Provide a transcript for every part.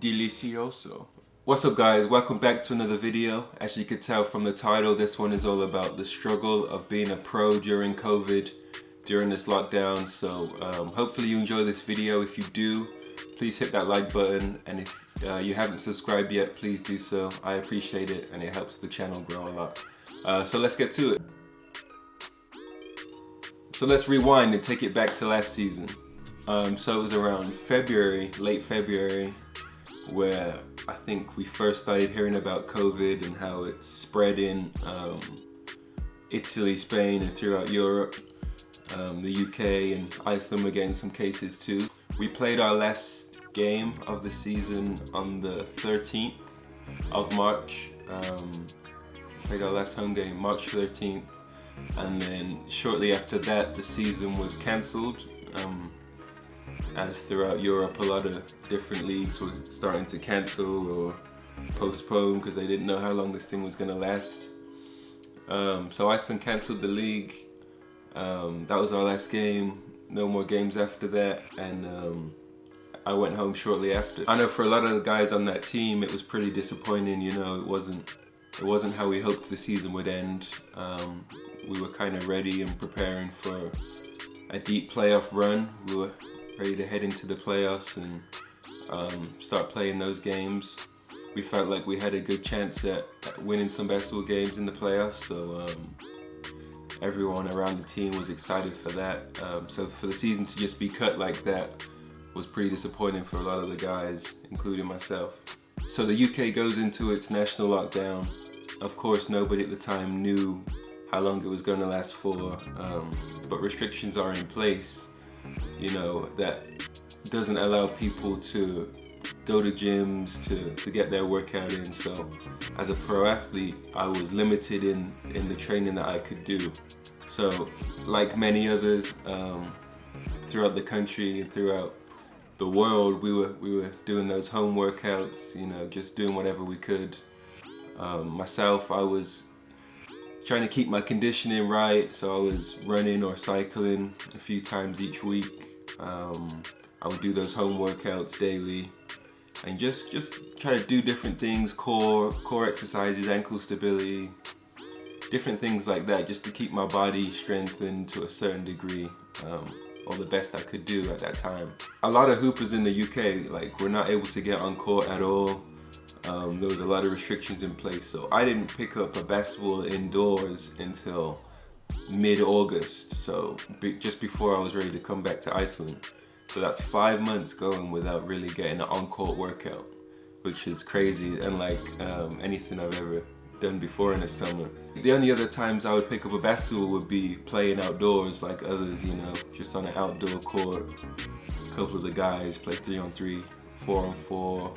Delicioso. What's up guys, welcome back to another video. As you could tell from the title, this one is all about the struggle of being a pro during COVID, during this lockdown. So hopefully you enjoy this video. If you do, please hit that like button, and if you haven't subscribed yet, please do so. I appreciate it and it helps the channel grow a lot. So let's get to it. So let's rewind and take it back to last season. So it was around February, late February, where I think we first started hearing about COVID and how it's spread in Italy, Spain, and throughout Europe. The UK and Iceland were getting some cases too. We played our last game of the season on the 13th of March. Played our last home game March 13th, and then shortly after that the season was cancelled. As throughout Europe, a lot of different leagues were starting to cancel or postpone because they didn't know how long this thing was going to last. So Iceland cancelled the league. That was our last game. No more games after that, and I went home shortly after. I know for a lot of the guys on that team, it was pretty disappointing. You know, it wasn't how we hoped the season would end. We were kind of ready and preparing for a deep playoff run. We were ready to head into the playoffs and start playing those games. We felt like we had a good chance at winning some basketball games in the playoffs, so everyone around the team was excited for that. So for the season to just be cut like that was pretty disappointing for a lot of the guys, including myself. So the UK goes into its national lockdown. Of course, nobody at the time knew how long it was going to last for, but restrictions are in place, you know, that doesn't allow people to go to gyms to get their workout in. So as a pro athlete, I was limited in the training that I could do. So like many others throughout the country and throughout the world, we were doing those home workouts, you know, just doing whatever we could. Myself, I was trying to keep my conditioning right, so I was running or cycling a few times each week. I would do those home workouts daily and just try to do different things, core exercises, ankle stability, different things like that, just to keep my body strengthened to a certain degree, or the best I could do at that time. A lot of hoopers in the UK, like, were not able to get on court at all. There was a lot of restrictions in place, so I didn't pick up a basketball indoors until mid-August, so just before I was ready to come back to Iceland. So that's 5 months going without really getting an on-court workout, which is crazy, unlike anything I've ever done before in the summer. The only other times I would pick up a basketball would be playing outdoors like others, you know, just on an outdoor court. A couple of the guys play 3-on-3, 4-on-4,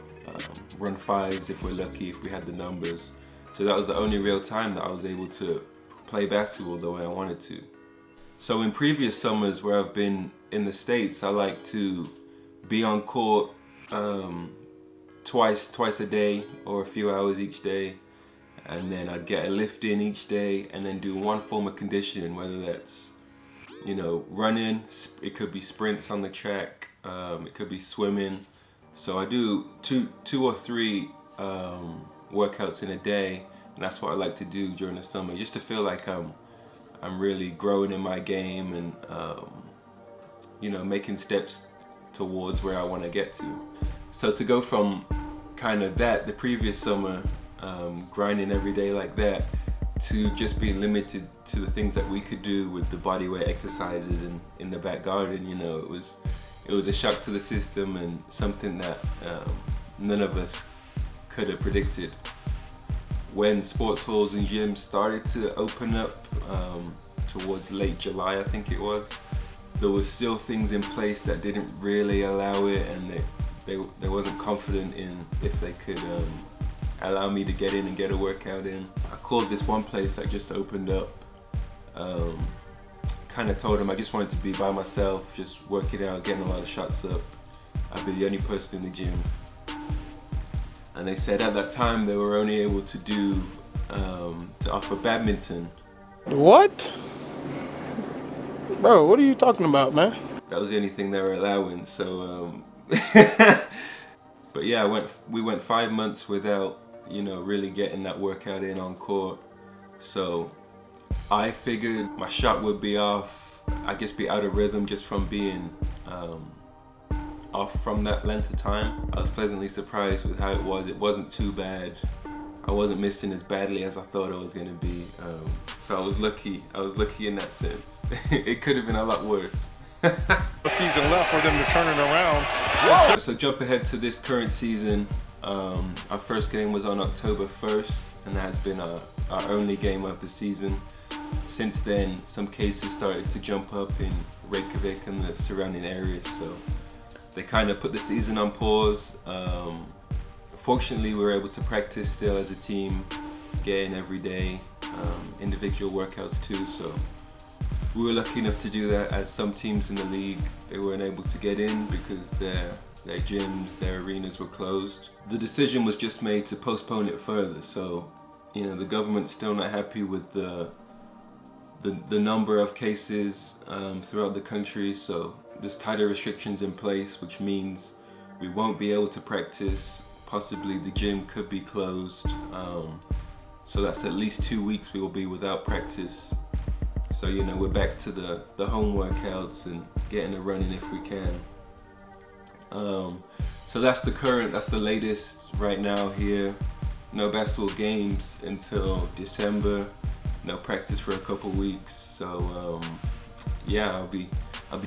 run fives if we're lucky, if we had the numbers. So that was the only real time that I was able to play basketball the way I wanted to. So in previous summers where I've been in the States, I like to be on court twice a day or a few hours each day, and then I'd get a lift in each day and then do one form of conditioning, whether that's, you know, running, it could be sprints on the track, it could be swimming. So I do two or three workouts in a day, and that's what I like to do during the summer, just to feel like I'm really growing in my game and you know, making steps towards where I want to get to. So to go from kind of that, the previous summer, grinding every day like that, to just being limited to the things that we could do with the bodyweight exercises in the back garden, you know, it was a shock to the system and something that none of us could have predicted. When sports halls and gyms started to open up towards late July, I think it was, there was still things in place that didn't really allow it, and they wasn't confident in if they could allow me to get in and get a workout in. I called this one place that just opened up, kind of told them I just wanted to be by myself, just working out, getting a lot of shots up. I'd be the only person in the gym. And they said at that time they were only able to do, to offer badminton. What? Bro, what are you talking about, man? That was the only thing they were allowing, so But yeah, we went 5 months without, you know, really getting that workout in on court. So I figured my shot would be off, I guess be out of rhythm just from being off from that length of time. I was pleasantly surprised with how it was. It wasn't too bad. I wasn't missing as badly as I thought I was gonna be. So I was lucky in that sense. It could have been a lot worse. A season left for them to turn it around. So jump ahead to this current season. Our first game was on October 1st, and that has been our only game of the season. Since then, some cases started to jump up in Reykjavik and the surrounding areas, so they kind of put the season on pause. Fortunately, we were able to practice still as a team, get in every day, individual workouts too, so we were lucky enough to do that. As some teams in the league, they weren't able to get in because their gyms, their arenas were closed. The decision was just made to postpone it further, so you know, the government's still not happy with the number of cases throughout the country, so there's tighter restrictions in place, which means we won't be able to practice. Possibly the gym could be closed, so that's at least 2 weeks we will be without practice. So you know, we're back to the home workouts and getting a run in if we can. So that's the latest right now here. No basketball games until December. No practice for a couple weeks. So yeah, I'll be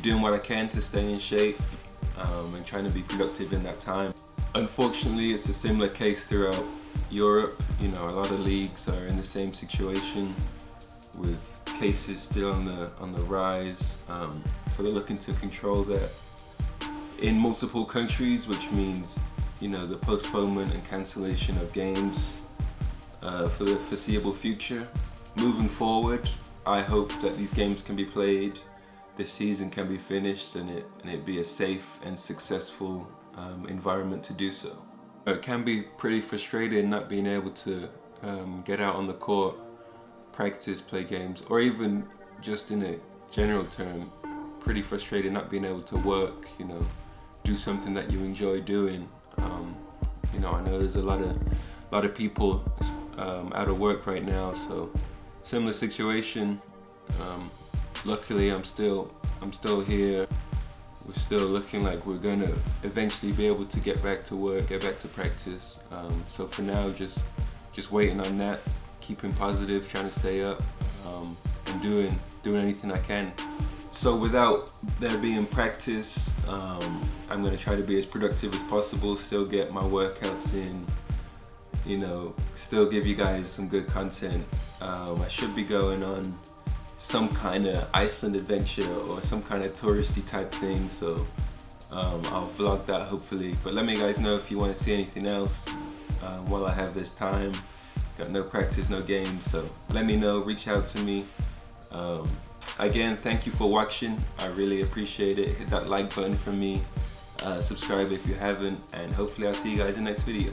doing what I can to stay in shape and trying to be productive in that time. Unfortunately, it's a similar case throughout Europe. You know, a lot of leagues are in the same situation with cases still on the rise. So they're looking to control that in multiple countries, which means, you know, the postponement and cancellation of games for the foreseeable future. Moving forward, I hope that these games can be played, this season can be finished, and it be a safe and successful environment to do so. It can be pretty frustrating not being able to get out on the court, practice, play games, or even just in a general term, pretty frustrating not being able to work, you know, do something that you enjoy doing. You know, I know there's a lot of people out of work right now, so similar situation. Luckily, I'm still here. We're still looking like we're gonna eventually be able to get back to work, get back to practice. So for now, just waiting on that, keeping positive, trying to stay up, and doing anything I can. So without there being practice, I'm gonna try to be as productive as possible, still get my workouts in, you know, still give you guys some good content. I should be going on some kind of Iceland adventure or some kind of touristy type thing, so I'll vlog that hopefully. But let me guys know if you want to see anything else while I have this time. Got no practice, no games, so let me know, reach out to me. Again, thank you for watching. I really appreciate it. Hit that like button for me, subscribe if you haven't, and hopefully I'll see you guys in the next video.